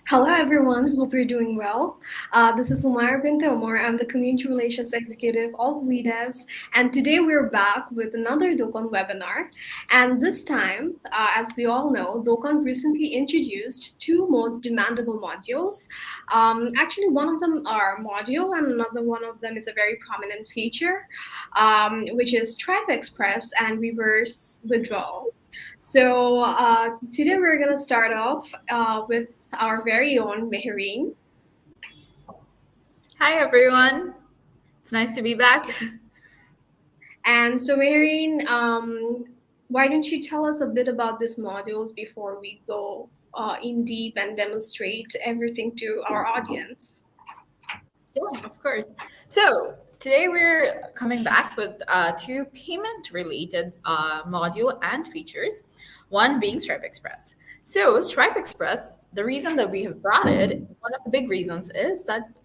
Hello, everyone. Hope you're doing well. This is Umair Bint Omar. I'm the Community Relations Executive of WeDevs, and today we're back with another Dokan webinar. And this time, as we all know, Dokan recently introduced two most demandable modules. Actually, one of them are module, and another one of them is a very prominent feature, which is Stripe Express and Reverse Withdrawal. So today we're gonna start off with our very own Mehreen. Hi, everyone. It's nice to be back. And so Mehreen, why don't you tell us a bit about these modules before we go in deep and demonstrate everything to our audience? Yeah, of course. So today we're coming back with two payment-related module and features, one being Stripe Express. So Stripe Express, the reason that we have brought it, one of the big reasons is that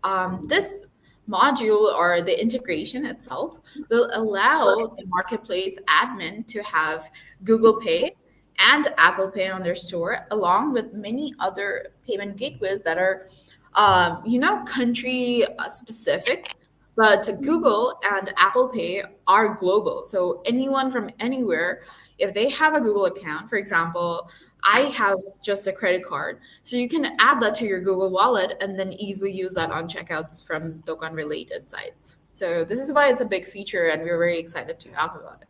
this module or the integration itself will allow the marketplace admin to have Google Pay and Apple Pay on their store, along with many other payment gateways that are country specific, but Google and Apple Pay are global. So anyone from anywhere, if they have a Google account, for example, I have just a credit card. So you can add that to your Google Wallet and then easily use that on checkouts from Dokan related sites. So this is why it's a big feature and we're very excited to talk about it.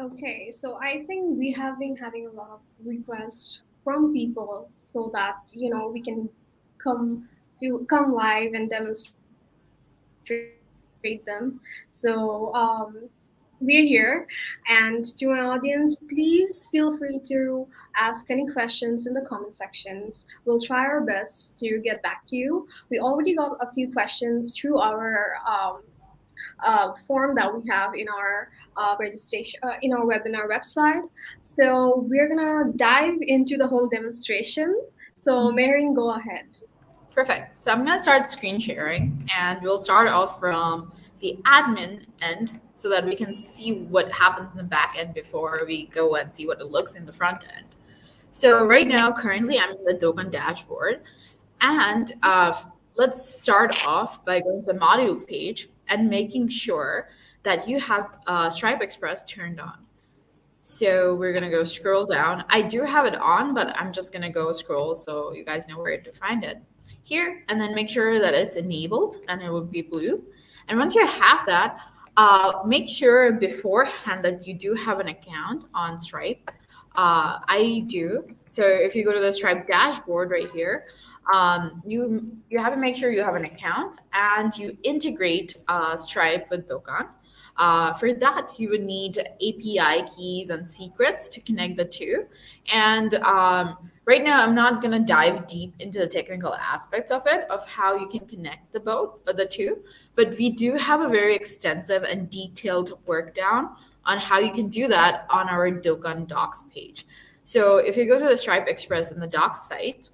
Okay, so I think we have been having a lot of requests from people so that we can come live and demonstrate them. So we're here, and to my audience, please feel free to ask any questions in the comment sections. We'll try our best to get back to you. We already got a few questions through our form that we have in our registration in our webinar website. So we're gonna dive into the whole demonstration. So Marion, go ahead. Perfect. So I'm going to start screen sharing and we'll start off from the admin end so that we can see what happens in the back end before we go and see what it looks in the front end. So right now, currently I'm in the Dokan dashboard and let's start off by going to the modules page and making sure that you have Stripe Express turned on. So we're going to go scroll down. I do have it on, but I'm just going to go scroll so you guys know where to find it here, and then make sure that it's enabled and it will be blue. And once you have that, make sure beforehand that you do have an account on Stripe. I do. So if you go to the Stripe dashboard right here, you have to make sure you have an account and you integrate Stripe with Dokan. For that, you would need API keys and secrets to connect the two. And right now, I'm not going to dive deep into the technical aspects of it, of how you can connect the two. But we do have a very extensive and detailed work down on how you can do that on our Dokan docs page. So if you go to the Stripe Express in the docs site,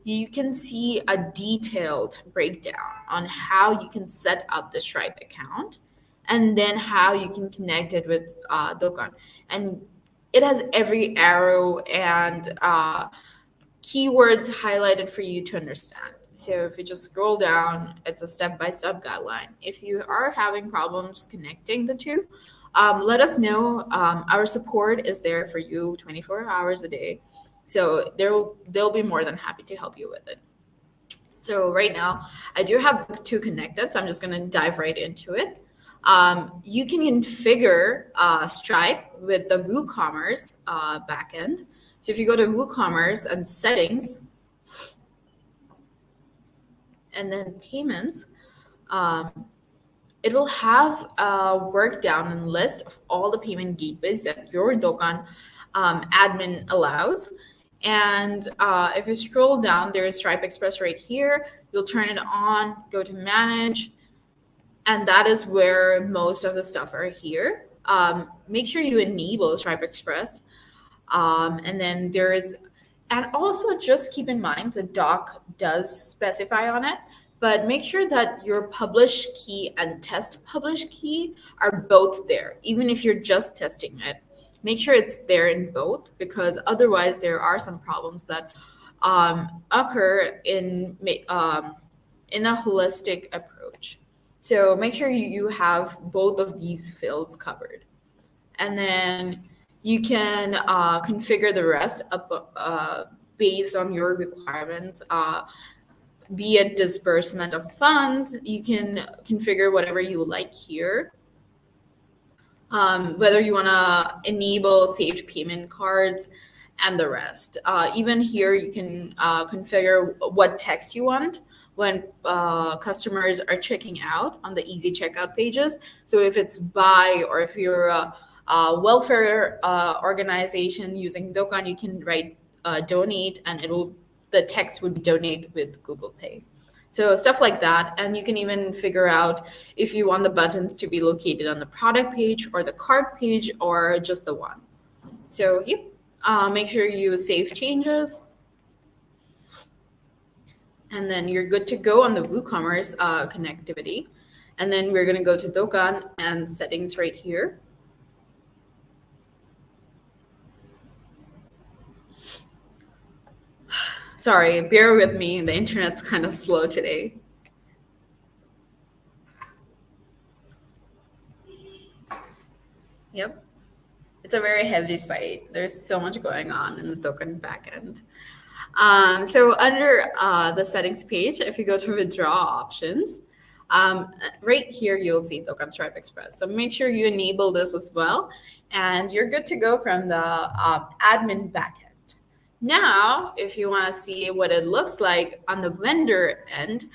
you can see a detailed breakdown on how you can set up the Stripe account and then how you can connect it with Dokan. And it has every arrow and keywords highlighted for you to understand. So if you just scroll down, it's a step-by-step guideline. If you are having problems connecting the two, let us know. Our support is there for you 24 hours a day. So they'll be more than happy to help you with it. So right now, I do have two connected, so I'm just going to dive right into it. You can configure Stripe with the WooCommerce backend. So if you go to WooCommerce and settings, and then payments, it will have a work down and list of all the payment gateways that your Dokan admin allows. And if you scroll down, there is Stripe Express right here. You'll turn it on, go to manage, and that is where most of the stuff are here. Make sure you enable Stripe Express. And then there is, and also just keep in mind the doc does specify on it, but make sure that your publish key and test publish key are both there, even if you're just testing it. Make sure it's there in both because otherwise there are some problems that occur in a holistic approach. So make sure you have both of these fields covered. And then you can configure the rest based on your requirements. Be it disbursement of funds, you can configure whatever you like here. Whether you want to enable saved payment cards and the rest. Even here, you can configure what text you want when customers are checking out on the easy checkout pages. So if it's buy, or if you're a welfare organization using Dokan, you can write donate, and the text would donate with Google Pay. So stuff like that. And you can even figure out if you want the buttons to be located on the product page or the cart page or just the one. So yep, make sure you save changes. And then you're good to go on the WooCommerce connectivity. And then we're going to go to Dokan and settings right here. Sorry, bear with me. The internet's kind of slow today. Yep. It's a very heavy site. There's so much going on in the Dokan backend. So under the settings page, if you go to withdraw options, right here you'll see Dokan Stripe Express. So make sure you enable this as well, and you're good to go from the admin backend. Now, if you want to see what it looks like on the vendor end,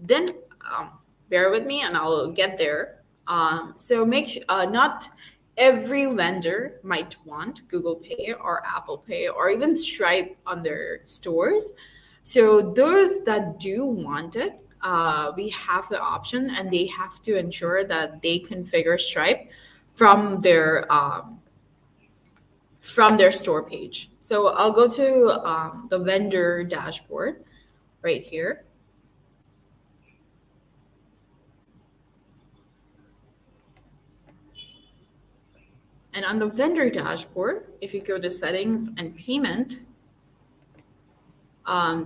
then bear with me and I'll get there. So make sure not every vendor might want Google Pay or Apple Pay or even Stripe on their stores. So those that do want it, we have the option, and they have to ensure that they configure Stripe from their store page. So I'll go to the vendor dashboard right here. And on the vendor dashboard, if you go to settings and payment,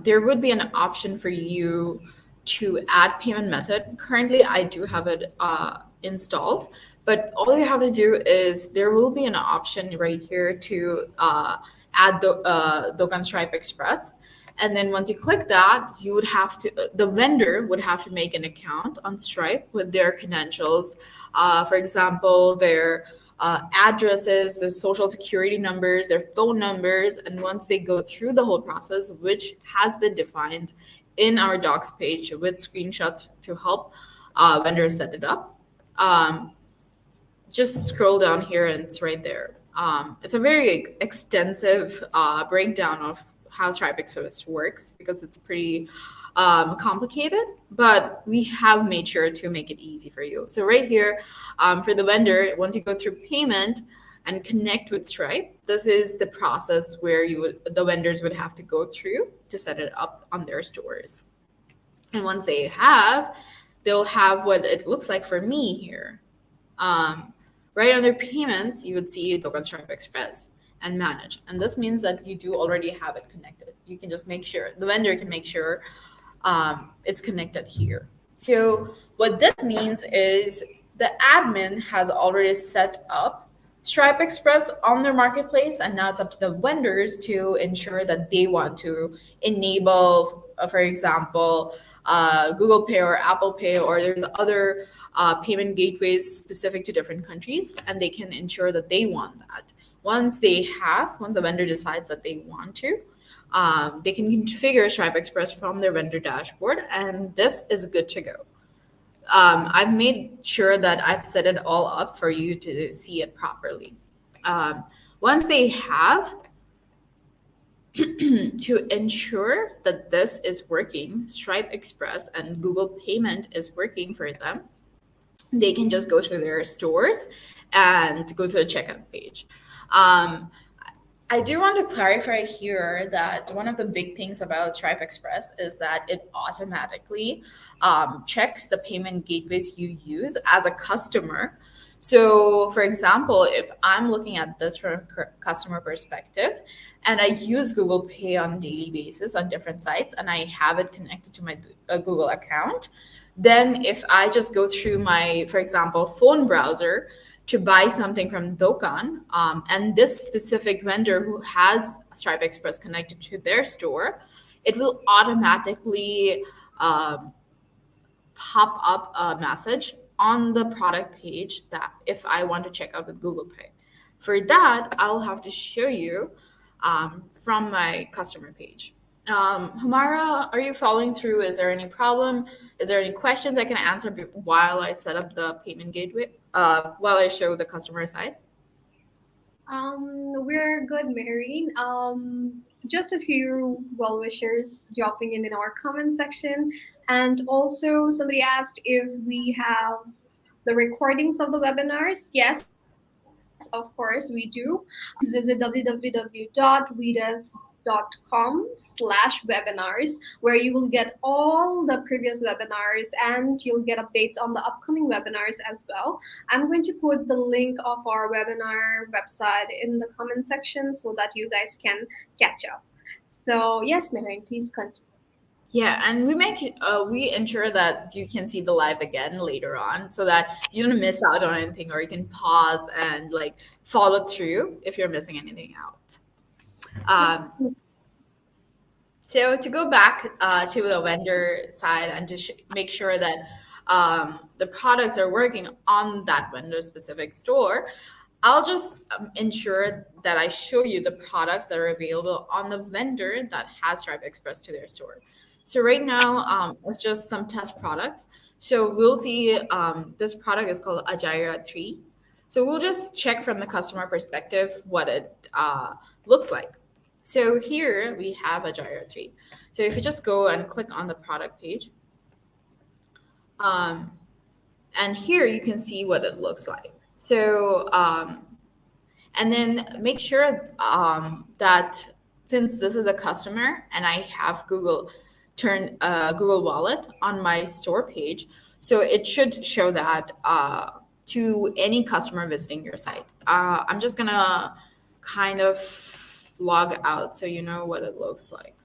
there would be an option for you to add payment method. Currently, I do have it installed, but all you have to do is there will be an option right here to add the Dokan Stripe Express. And then once you click that, the vendor would have to make an account on Stripe with their credentials. For example, their addresses, the social security numbers, their phone numbers. And once they go through the whole process, which has been defined in our docs page with screenshots to help vendors set it up, just scroll down here and it's right there. It's a very extensive breakdown of how Stripe Express works because it's pretty complicated, but we have made sure to make it easy for you. So right here, for the vendor, once you go through payment and connect with Stripe, this is the process where the vendors would have to go through to set it up on their stores. And once they'll have what it looks like for me here. Right under payments, you would see Dokan Stripe Express and manage. And this means that you do already have it connected. You can just make sure, the vendor can make sure it's connected here. So what this means is the admin has already set up Stripe Express on their marketplace, and now it's up to the vendors to ensure that they want to enable, for example, Google Pay or Apple Pay, or there's other payment gateways specific to different countries, and they can ensure that they want that. Once the vendor decides that they want to, they can configure Stripe Express from their vendor dashboard, and this is good to go. I've made sure that I've set it all up for you to see it properly. Once they have, to ensure that this is working, Stripe Express and Google Payment is working for them, they can just go to their stores and go to the checkout page. I do want to clarify here that one of the big things about Stripe Express is that it automatically checks the payment gateways you use as a customer. So, for example, if I'm looking at this from a customer perspective, and I use Google Pay on a daily basis on different sites, and I have it connected to my Google account, then if I just go through my, for example, phone browser to buy something from Dokan, and this specific vendor who has Stripe Express connected to their store, it will automatically pop up a message on the product page that if I want to check out with Google Pay. For that, I'll have to show you from my customer page. Humara, are you following through? Is there any problem? Is there any questions I can answer while I set up the payment gateway? While I show the customer side? We're good, Mary. Just a few well wishers dropping in our comment section, and also somebody asked if we have the recordings of the webinars. Yes, of course we do. Visit www.wedev.com/webinars, where you will get all the previous webinars and you'll get updates on the upcoming webinars as well. I'm going to put the link of our webinar website in the comment section so that you guys can catch up. So yes, Mary, please continue. Yeah, and we ensure that you can see the live again later on, so that you don't miss out on anything, or you can pause and like follow through if you're missing anything out. So to go back to the vendor side and to make sure that the products are working on that vendor specific store, I'll just ensure that I show you the products that are available on the vendor that has Stripe Express to their store. So right now, it's just some test products. So we'll see this product is called Ajira 3. So we'll just check from the customer perspective what it looks like. So here we have Ajira 3. So if you just go and click on the product page, and here you can see what it looks like. So, and then make sure that since this is a customer and I have Google Wallet on my store page, so it should show that to any customer visiting your site. I'm just gonna kind of log out so you know what it looks like.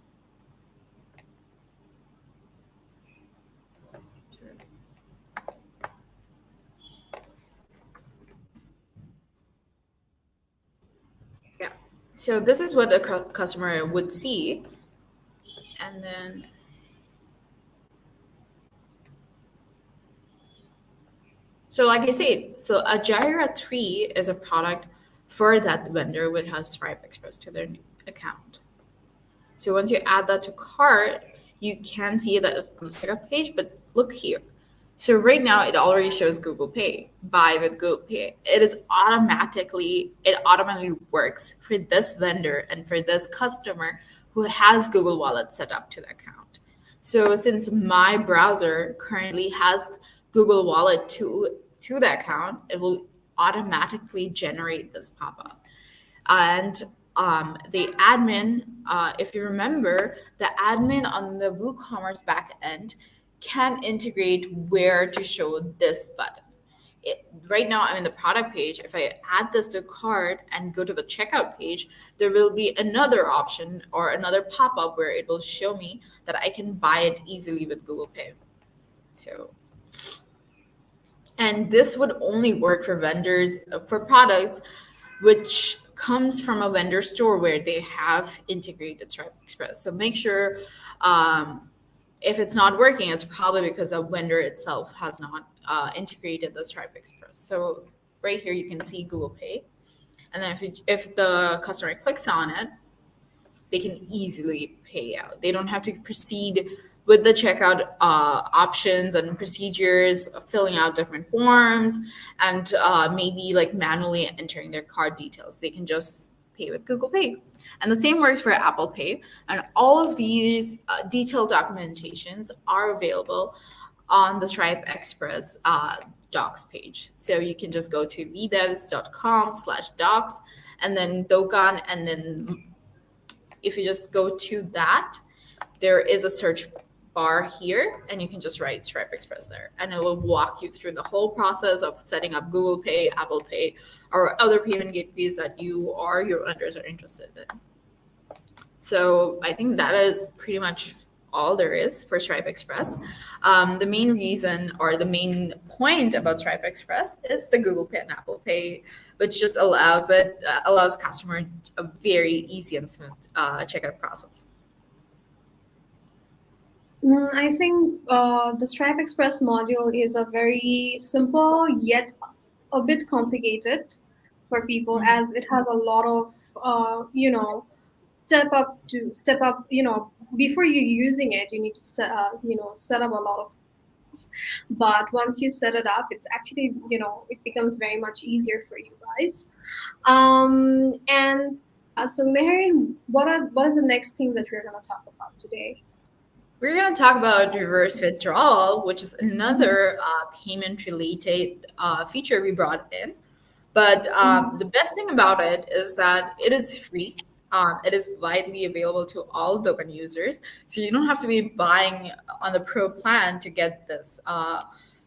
Yeah. So this is what the customer would see. And then so like I said, so Ajira 3 is a product for that vendor which has Stripe Express to their account. So once you add that to cart, you can see that on the checkout page, but look here. So right now it already shows Google Pay, buy with Google Pay. It automatically works for this vendor and for this customer who has Google Wallet set up to the account. So since my browser currently has Google Wallet to the account, it will automatically generate this pop-up. And the admin, if you remember, the admin on the WooCommerce backend can integrate where to show this button. Right now, I'm in the product page. If I add this to cart and go to the checkout page, there will be another option or another pop-up where it will show me that I can buy it easily with Google Pay. So, and this would only work for vendors, for products which comes from a vendor store where they have integrated Stripe Express. So make sure if it's not working, it's probably because the vendor itself has not integrated the Stripe Express. So right here, you can see Google Pay. And then if the customer clicks on it, they can easily pay out. They don't have to proceed with the checkout options and procedures, filling out different forms, and maybe like manually entering their card details. They can just pay with Google Pay. And the same works for Apple Pay. And all of these detailed documentations are available on the Stripe Express docs page. So you can just go to vedevs.com/docs and then Dokan. And then if you just go to that, there is a search bar here, and you can just write Stripe Express there, and it will walk you through the whole process of setting up Google Pay, Apple Pay, or other payment gateways that you or your vendors are interested in. So I think that is pretty much all there is for Stripe Express. The main reason or the main point about Stripe Express is the Google Pay and Apple Pay, which just allows customer a very easy and smooth checkout process. I think the Stripe Express module is a very simple yet a bit complicated for people, as it has a lot of step up. Before you're using it, you need to set up a lot of things. But once you set it up, it's actually it becomes very much easier for you guys. And yeah, so Meherin, what is the next thing that we're gonna talk about today? We're going to talk about reverse withdrawal, which is another payment related feature we brought in. But the best thing about it is that it is free. It is widely available to all Dokan users. So you don't have to be buying on the pro plan to get this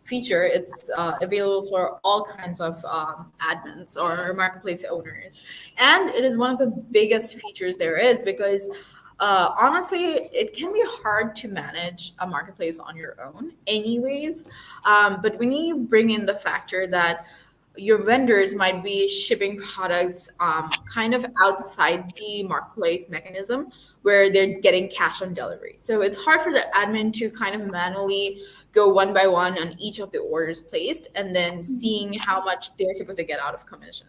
feature. It's available for all kinds of admins or marketplace owners. And it is one of the biggest features there is because honestly, it can be hard to manage a marketplace on your own, anyways. But when you bring in the factor that your vendors might be shipping products kind of outside the marketplace mechanism where they're getting cash on delivery. So it's hard for the admin to kind of manually go one by one on each of the orders placed and then seeing how much they're supposed to get out of commission.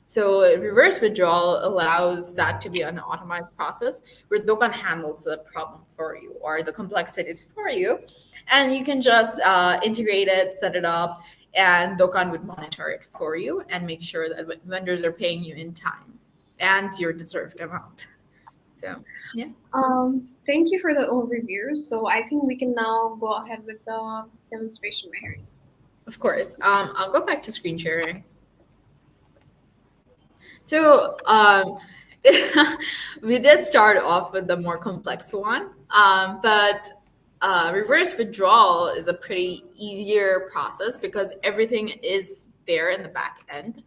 So reverse withdrawal allows that to be an automated process where Dokan handles the problem for you or the complexities for you. And you can just integrate it, set it up, and Dokan would monitor it for you and make sure that vendors are paying you in time and your deserved amount. So, yeah. Thank you for the overview. So I think we can now go ahead with the demonstration, Mary. Of course. I'll go back to screen sharing. So we did start off with the more complex one, but reverse withdrawal is a pretty easier process because everything is there in the back end,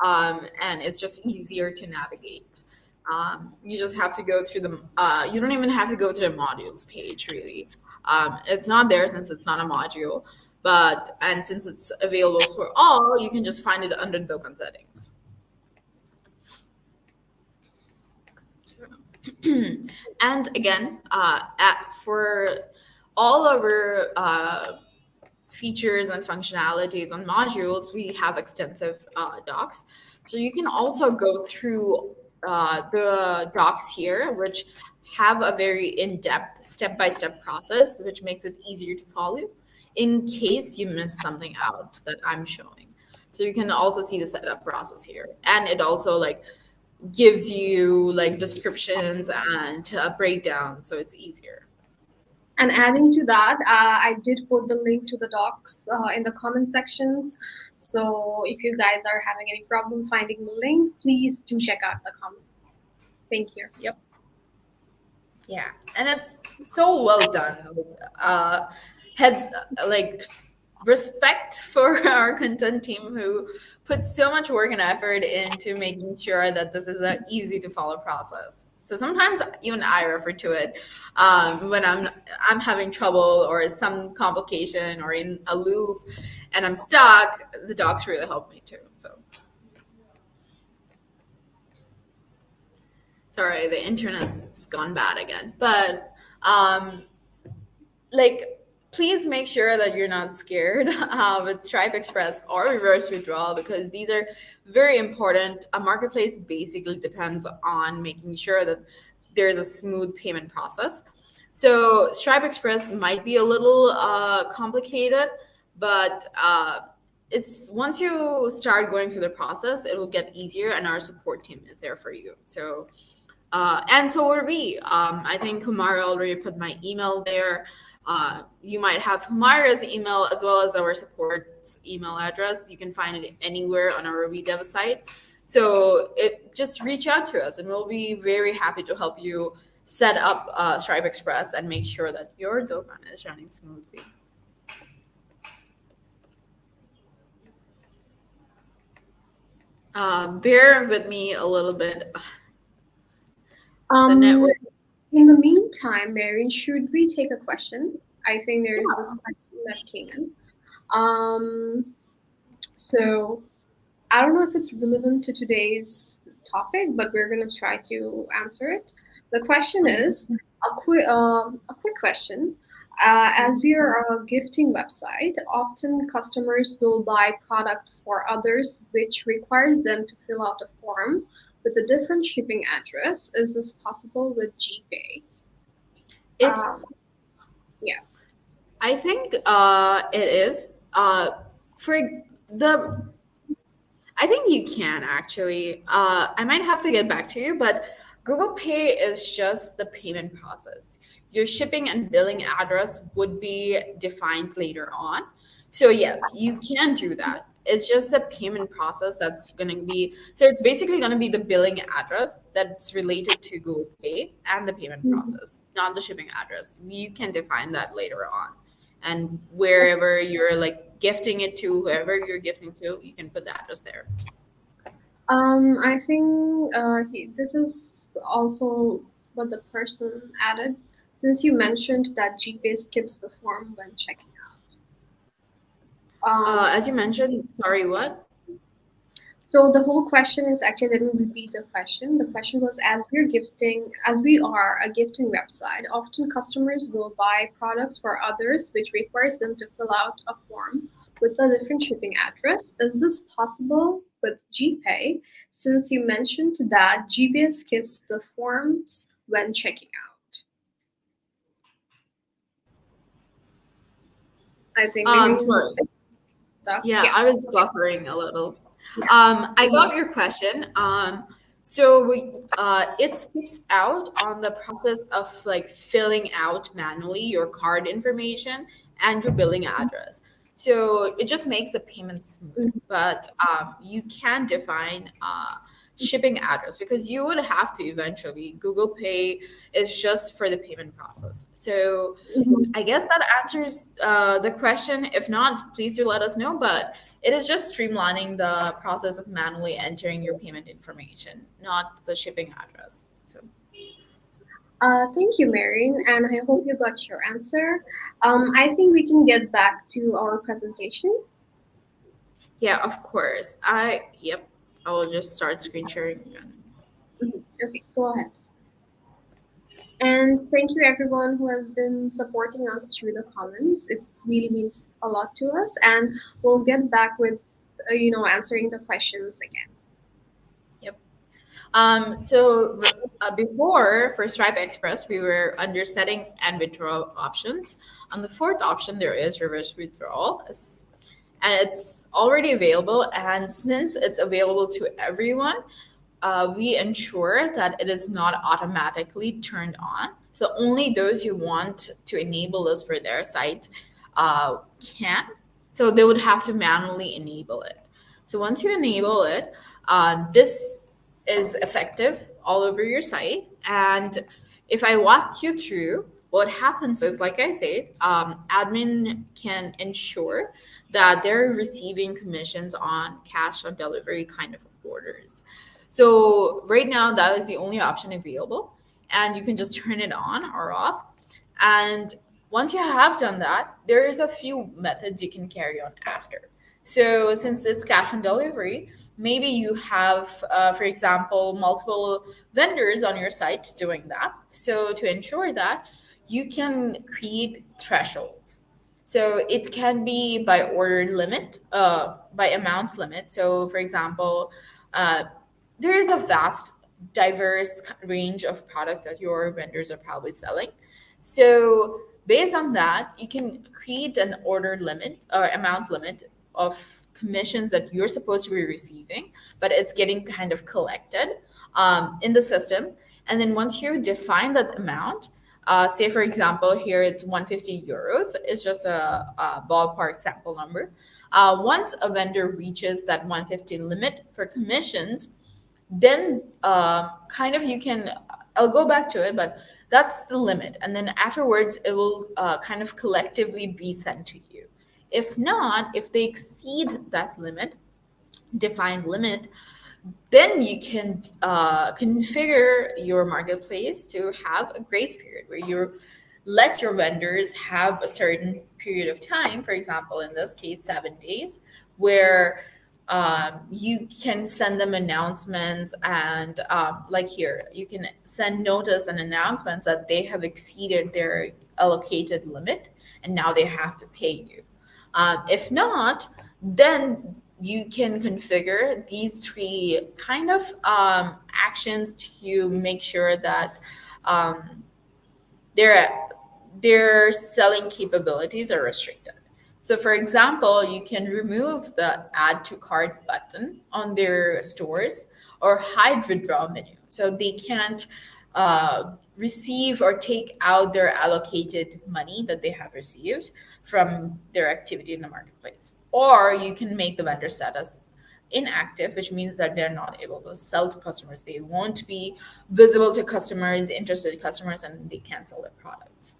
and it's just easier to navigate. You just have to go through the. You don't even have to go to the modules page really. It's not there since it's not a module, but and since it's available for all, you can just find it under Dokan settings. And again, for all our features and functionalities on modules, we have extensive docs. So you can also go through the docs here, which have a very in-depth step-by-step process, which makes it easier to follow in case you miss something out that I'm showing. So you can also see the setup process here. And it also gives you descriptions and a breakdown, so it's easier. And adding to that, I did put the link to the docs in the comment sections. So if you guys are having any problem finding the link, please do check out the comments. Thank you. Yep. Yeah, and it's so well done. Heads respect for our content team who put so much work and effort into making sure that this is an easy to follow process. So sometimes even I refer to it when I'm having trouble or some complication or in a loop and I'm stuck. The docs really help me too. So sorry, the internet's gone bad again, but please make sure that you're not scared with Stripe Express or reverse withdrawal because these are very important. A marketplace basically depends on making sure that there is a smooth payment process. So Stripe Express might be a little complicated, but it's once you start going through the process, it will get easier, and our support team is there for you. So and so are we. I think Kumara already put my email there. You might have Humara's email as well as our support email address. You can find it anywhere on our redev site. So just reach out to us and we'll be very happy to help you set up Stripe Express and make sure that your Dokan is running smoothly. Bear with me a little bit. The network is In the meantime, Marion, should we take a question? I think there is this Yeah. question that came in. Um, so I don't know if it's relevant to today's topic, but we're gonna try to answer it. The question is a quick question. As we are a gifting website, often customers will buy products for others, which requires them to fill out a form with a different shipping address. Is this possible with GPay? It Um, yeah. I think it is. For the I think you can actually. I might have to get back to you, but Google Pay is just the payment process. Your shipping and billing address would be defined later on. So, yes, you can do that. It's just a payment process that's going to be, so it's basically going to be the billing address that's related to Google Pay and the payment Mhm. process, not the shipping address. You can define that later on. And wherever you're like gifting it to, whoever you're gifting to, you can put the address there. I think this is also what the person added. Since you mentioned that GPay skips the form when checking out. As you mentioned, sorry, what? So the whole question is actually, let me repeat the question. The question was, as we are a gifting website, often customers will buy products for others, which requires them to fill out a form with a different shipping address. Is this possible with GPay? Since you mentioned that GPay skips the forms when checking out. I think maybe Sorry. stuck. Yeah, Yeah. I was buffering a little. Yeah. I got your question. It skips out on the process of like filling out manually your card information and your billing address. So it just makes the payment smooth. Mhm. But you can define shipping address because you would have to eventually. Google Pay is just for the payment process. So Mhm. I guess that answers the question. If not, please do let us know. But it is just streamlining the process of manually entering your payment information, not the shipping address. So, Thank you, Marion, and I hope you got your answer. I think we can get back to our presentation. yeah, of course. Yep, I will just start screen sharing again. Mhm. Okay, go ahead. And thank you, everyone who has been supporting us through the comments. It really means a lot to us, and we'll get back with, answering the questions again. Yep. Before for Stripe Express, we were under settings and withdrawal options. On the fourth option, there is reverse withdrawal, and it's already available. And since it's available to everyone, we ensure that it is not automatically turned on. So only those who want to enable this for their site can. So they would have to manually enable it. So once you enable it, this is effective all over your site. And if I walk you through, what happens is, like I said, admin can ensure that they're receiving commissions on cash on delivery kind of orders. So right now, that is the only option available, and you can just turn it on or off. And once you have done that, there's a few methods you can carry on after. So since it's cash on delivery, maybe you have, for example, multiple vendors on your site doing that. So to ensure that, you can create thresholds. So it can be by order limit, by amount limit. So for example, uh, there is a vast, diverse range of products that your vendors are probably selling. So based on that, you can create an order limit or amount limit of commissions that you're supposed to be receiving, but it's getting kind of collected in the system. And then once you define that amount, say for example, here it's 150 euros, it's just a ballpark sample number. Once a vendor reaches that 150 limit for commissions, then kind of you can, I'll go back to it, but that's the limit. And then afterwards, it will kind of collectively be sent to you. If not, if they exceed that limit, defined limit, Then you can configure your marketplace to have a grace period where you let your vendors have a certain period of time, for example, in this case, 7 days, where you can send them announcements and like here, you can send notice and announcements that they have exceeded their allocated limit and now they have to pay you. If not, then you can configure these three kind of actions to make sure that um, their their selling capabilities are restricted. So, for example, you can remove the add to cart button on their stores or hide withdraw menu. So they can't receive or take out their allocated money that they have received from their activity in the marketplace. Or you can make the vendor status inactive, which means that they're not able to sell to customers. They won't be visible to customers, interested customers, and they can't sell their products.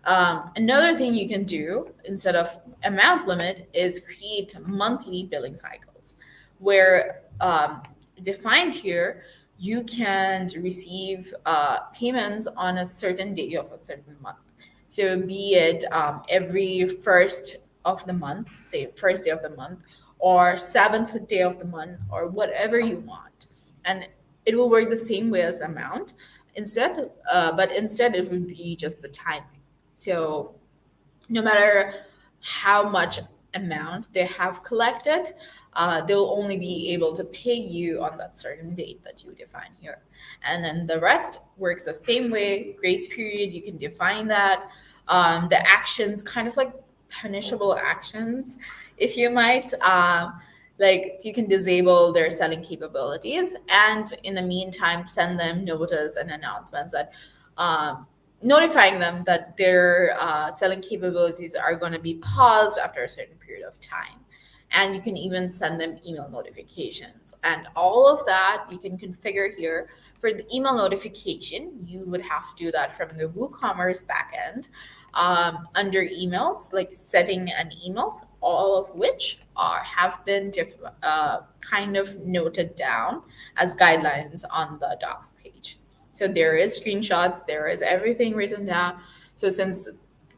Another thing you can do instead of amount limit is create monthly billing cycles, where defined here, you can receive payments on a certain day of a certain month. So be it every first of the month, say first day of the month, or seventh day of the month, or whatever you want, and it will work the same way as amount. But instead it would be just the timing. So no matter how much amount they have collected, they'll only be able to pay you on that certain date that you define here. And then the rest works the same way. Grace period, you can define that. The actions, kind of like punishable actions, if you might. Like you can disable their selling capabilities, and in the meantime, send them notice and announcements that notifying them that their selling capabilities are going to be paused after a certain period of time. And you can even send them email notifications. And all of that you can configure here. For the email notification, you would have to do that from the WooCommerce backend under emails, like setting and emails, all of which have been kind of noted down as guidelines on the docs page. So there is screenshots, there is everything written down. So since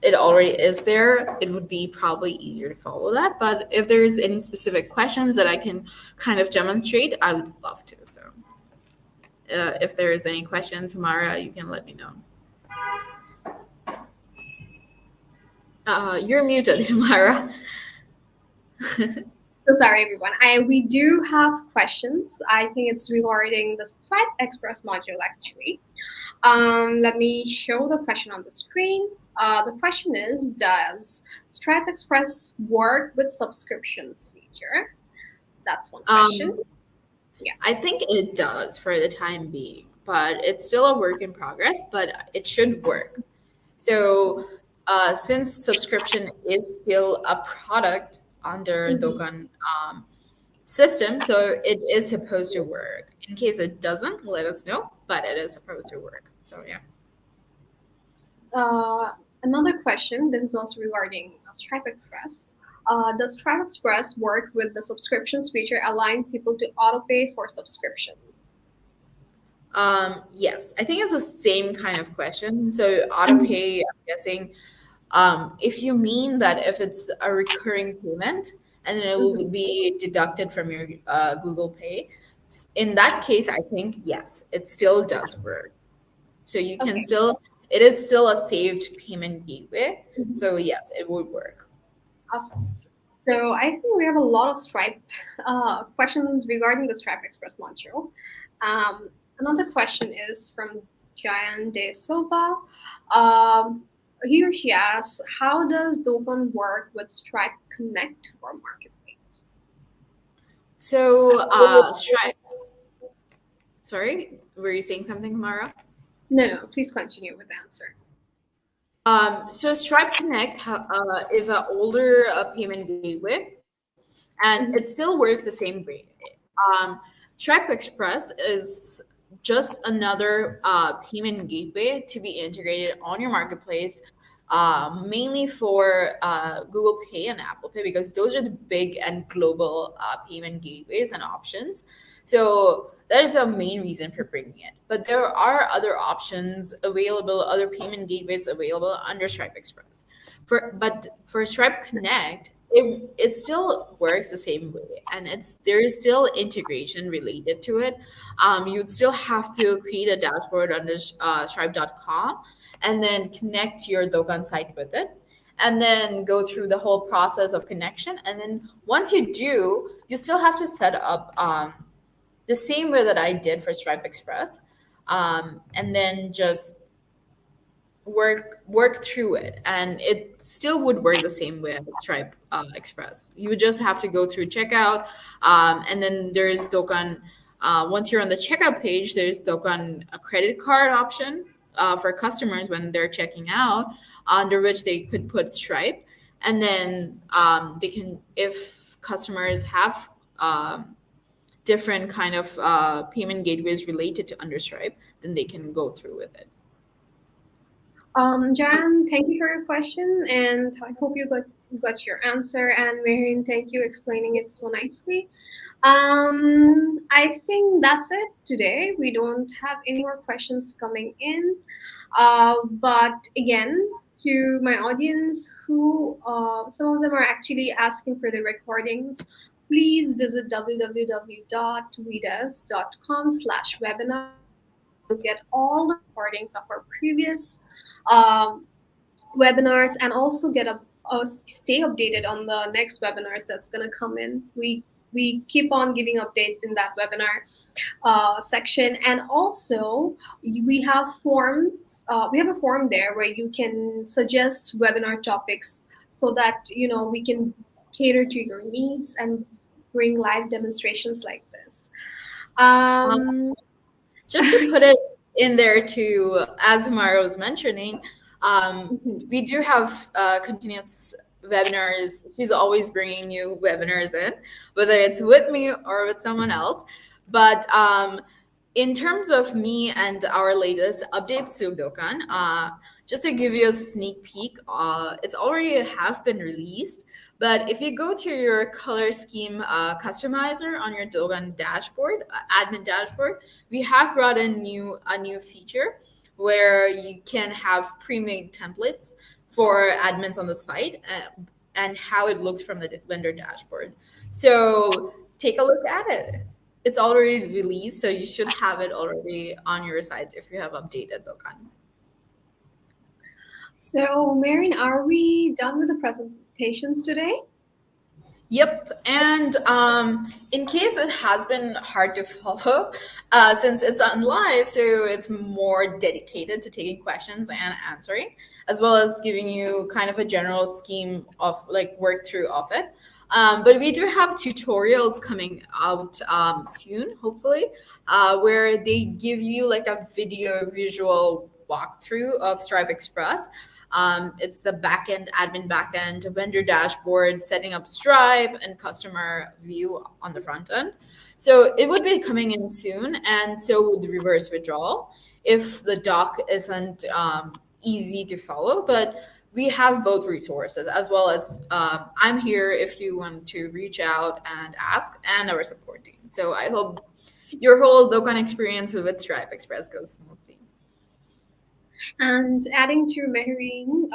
it already is there, it would be probably easier to follow that. But if there's any specific questions that I can kind of demonstrate, I would love to. So if there is any questions, Mara, you can let me know. You're muted, Mara. So sorry, everyone. We do have questions. I think it's regarding the Stripe Express module, actually. Let me show the question on the screen. The question is, does Stripe Express work with subscriptions feature? That's one question. Yeah. I think it does for the time being, but it's still a work in progress, but it should work. So since subscription is still a product under Dokan system, so it is supposed to work. In case it doesn't, let us know, but it is supposed to work. So yeah. Another question, this is also regarding Stripe Express. Does Stripe Express work with the subscriptions feature, allowing people to autopay for subscriptions? Yes, I think it's the same kind of question. So autopay, I'm guessing, if you mean that if it's a recurring payment and it will be deducted from your Google Pay, in that case, I think yes, it still does work. So you can still, it is still a saved payment gateway. So yes, it would work. Awesome. So I think we have a lot of Stripe questions regarding the Stripe Express module. Another question is from Jayan De Silva. He or she asks, how does Dokan work with Stripe Connect for Marketplace? So Stripe. Sorry, were you saying something, Mara? No, please continue with the answer. So Stripe Connect is an older payment gateway, and it still works the same way. Stripe Express is just another payment gateway to be integrated on your marketplace, mainly for Google Pay and Apple Pay, because those are the big and global payment gateways and options. So that is the main reason for bringing it. But there are other options available, other payment gateways available under Stripe Express. For Stripe Connect, it still works the same way, and there is still integration related to it. You'd still have to create a dashboard under stripe.com and then connect your Dokan site with it, and then go through the whole process of connection. And then once you do, you still have to set up the same way that I did for Stripe Express, and then just work through it, and it still would work the same way as Stripe Express. You would just have to go through checkout, and then there's Dokan. Once you're on the checkout page, there's Dokan a credit card option for customers when they're checking out, under which they could put Stripe, and then they can, if customers have different kind of payment gateways related to under Stripe, then they can go through with it. Jan, thank you for your question, and I hope you got your answer. And Marion, thank you explaining it so nicely. I think that's it today. We don't have any more questions coming in. But again, to my audience, who some of them are actually asking for the recordings, please visit www.wedevs.com/webinar, where you'll get all the recordings of our previous um, webinars, and also stay updated on the next webinars that's going to come in. We keep on giving updates in that webinar section, and also we have forms. We have a form there where you can suggest webinar topics, so that we can cater to your needs and bring live demonstrations like this. Just to put it in there too, as Mara was mentioning, we do have continuous webinars. She's always bringing new webinars in, whether it's with me or with someone else. But in terms of me and our latest updates to Dokan, just to give you a sneak peek, it's already have been released. But if you go to your color scheme customizer on your Dokan dashboard, admin dashboard, we have brought in a new feature where you can have pre-made templates for admins on the site, and how it looks from the vendor dashboard. So take a look at it. It's already released, so you should have it already on your sites if you have updated Dokan. So, Marion, are we done with the presentations today? Yep, and in case it has been hard to follow, since it's on live, so it's more dedicated to taking questions and answering, as well as giving you kind of a general scheme of like work through of it. But we do have tutorials coming out soon, hopefully, where they give you like a visual walkthrough of Stripe Express. It's the backend, admin backend, vendor dashboard, setting up Stripe, and customer view on the front end. So it would be coming in soon, and so would the reverse withdrawal if the doc isn't easy to follow. But we have both resources, as well as I'm here if you want to reach out and ask, and our support team. So I hope your whole Dokan experience with Stripe Express goes smoothly. And adding to Mehreen,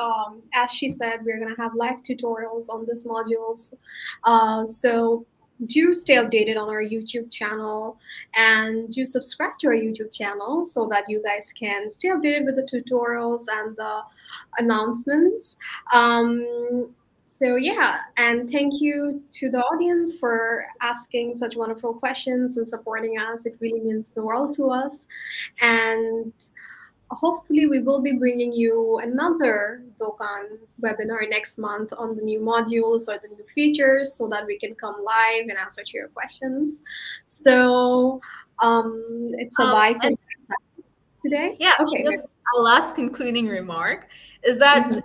as she said, we're going to have live tutorials on this modules. So do stay updated on our YouTube channel, and do subscribe to our YouTube channel so that you guys can stay updated with the tutorials and the announcements. So yeah, and thank you to the audience for asking such wonderful questions and supporting us. It really means the world to us. And hopefully we will be bringing you another Dokan webinar next month on the new modules or the new features, so that we can come live and answer to your questions. So it's a bye for today. Yeah, okay. Just a last concluding remark is that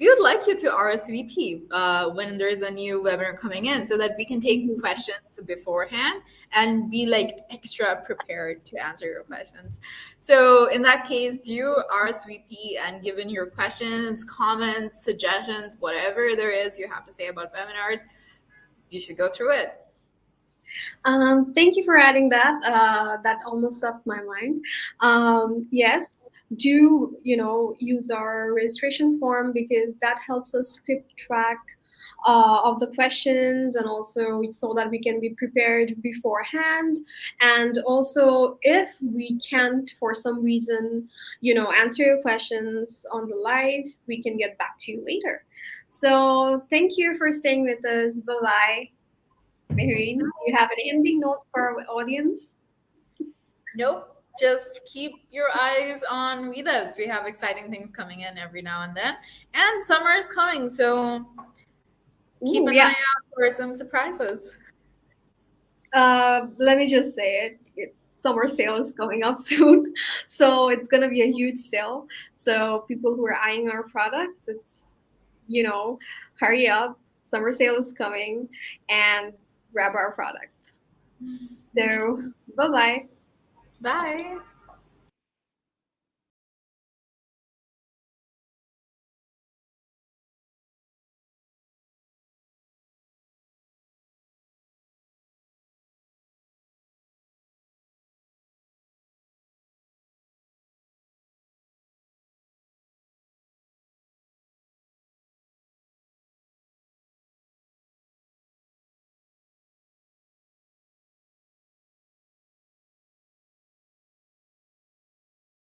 we would like you to RSVP when there's a new webinar coming in, so that we can take questions beforehand and be like extra prepared to answer your questions. So in that case, do RSVP and give in your questions, comments, suggestions, whatever there is you have to say about webinars. You should go through it. Thank you for adding that. That almost swept my mind. Yes, do use our registration form because that helps us keep track of the questions and also so that we can be prepared beforehand. And also, if we can't for some reason, answer your questions on the live, we can get back to you later. So thank you for staying with us. Bye bye. Marine, do you have any ending notes for our audience? Nope. Just keep your eyes on Vidas. We have exciting things coming in every now and then. And summer is coming, so keep Ooh, an eye yeah. out for some surprises. Let me just say summer sale is coming up soon, so it's gonna be a huge sale. So people who are eyeing our products, you know, hurry up. Summer sale is coming, and grab our products. So bye bye. Bye.